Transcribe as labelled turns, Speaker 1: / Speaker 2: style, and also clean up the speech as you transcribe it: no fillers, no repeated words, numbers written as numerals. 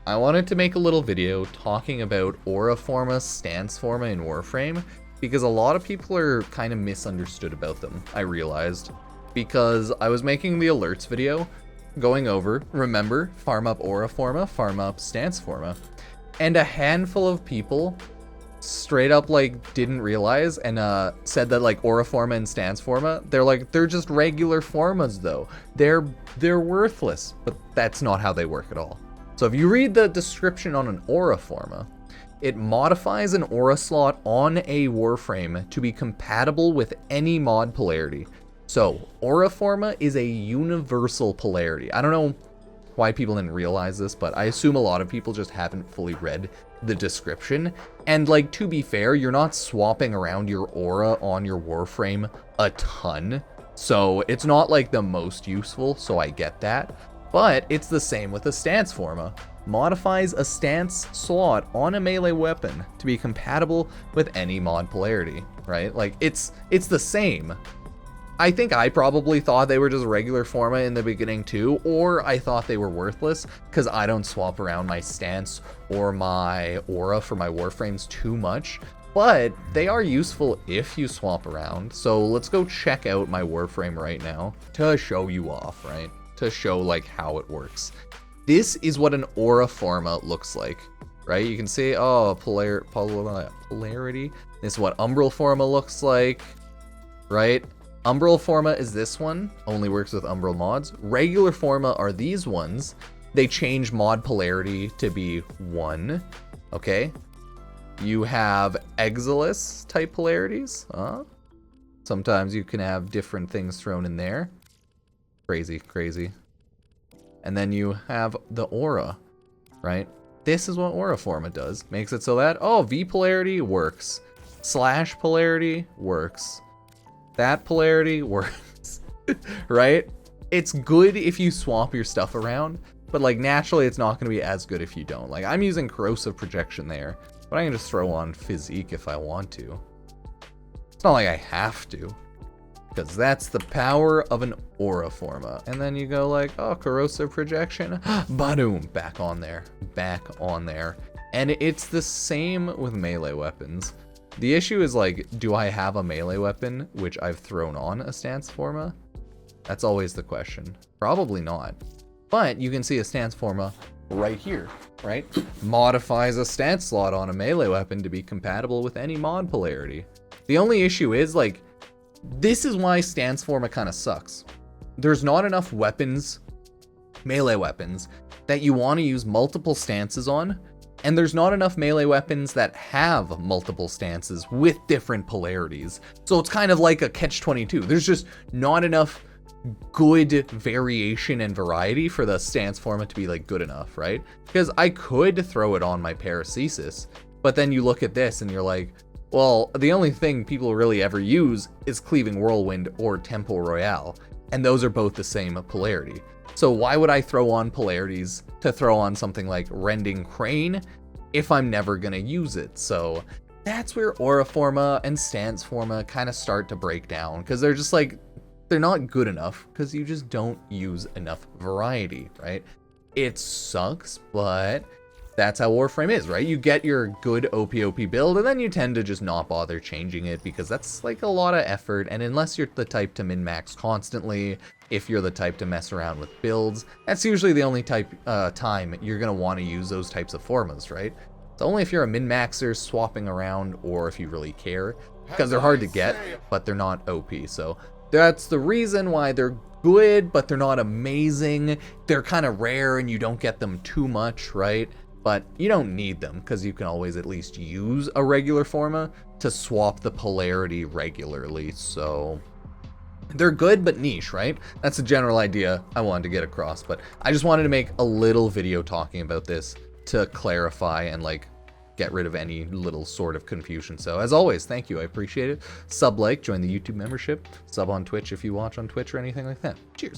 Speaker 1: I wanted to make a little video talking about aura forma, stance forma in Warframe, because a lot of people are kind of misunderstood about them, I realized. Because I was making the alerts video, going over, remember, farm up aura forma, farm up stance forma. And a handful of people straight up like didn't realize and said that like aura forma and stance forma, they're just regular formas though. They're worthless, but that's not how they work at all. So if you read the description on an aura forma, it modifies an aura slot on a Warframe to be compatible with any mod polarity. So aura forma is a universal polarity. I don't know why people didn't realize this, but I assume a lot of people just haven't fully read the description. And like, to be fair, you're not swapping around your aura on your Warframe a ton. So it's not like the most useful, so I get that. But it's the same with a stance forma. Modifies a stance slot on a melee weapon to be compatible with any mod polarity, right? Like, it's the same. I think I probably thought they were just regular forma in the beginning too, or I thought they were worthless because I don't swap around my stance or my aura for my Warframes too much, but they are useful if you swap around. So let's go check out my Warframe right now to show you off, right? To show like how it works. This is what an aura forma looks like, right? You can see, oh, polarity. This is what umbral forma looks like, right? Umbral forma is this one, only works with umbral mods. Regular forma are these ones. They change mod polarity to be 1, okay? You have Exilis type polarities. Sometimes you can have different things thrown in there. Crazy, crazy. And then you have the aura, right? This is what aura forma does. Makes it so that, oh, V polarity works. Slash polarity works. That polarity works, right? It's good if you swap your stuff around, but like naturally it's not going to be as good if you don't. Like, I'm using corrosive projection there, but I can just throw on physique if I want to. It's not like I have to, because that's the power of an aura forma. And then you go like, oh, corrosive projection, badoom, back on there, back on there. And it's the same with melee weapons. The issue is like, do I have a melee weapon which I've thrown on a stance forma? That's always the question. Probably not. But you can see a stance forma right here, right? Modifies a stance slot on a melee weapon to be compatible with any mod polarity. The only issue is like, this is why stance forma kind of sucks. There's not enough weapons, melee weapons, that you want to use multiple stances on. And there's not enough melee weapons that have multiple stances with different polarities. So it's kind of like a catch-22. There's just not enough good variation and variety for the stance forma to be like good enough, right? Because I could throw it on my paracesis, but then you look at this and you're like, well, the only thing people really ever use is Cleaving Whirlwind or Tempo Royale, and those are both the same polarity. So why would I throw on polarities to throw on something like Rending Crane if I'm never gonna use it? So that's where aura forma and stance forma kind of start to break down, because they're just like, they're not good enough because you just don't use enough variety, right? It sucks, but that's how Warframe is, right? You get your good OP build and then you tend to just not bother changing it because that's like a lot of effort. And unless you're the type to min-max constantly, if you're the type to mess around with builds, that's usually the only time you're going to want to use those types of formas, right? It's only if you're a min-maxer swapping around or if you really care, because they're hard to get, but they're not OP. So that's the reason why they're good, but they're not amazing. They're kind of rare and you don't get them too much, right? But you don't need them because you can always at least use a regular forma to swap the polarity regularly. So they're good but niche, right? That's the general idea I wanted to get across, but I just wanted to make a little video talking about this to clarify and like get rid of any little sort of confusion. So as always, thank you, I appreciate it. Sub, like, join the YouTube membership, sub on Twitch if you watch on Twitch or anything like that. Cheers.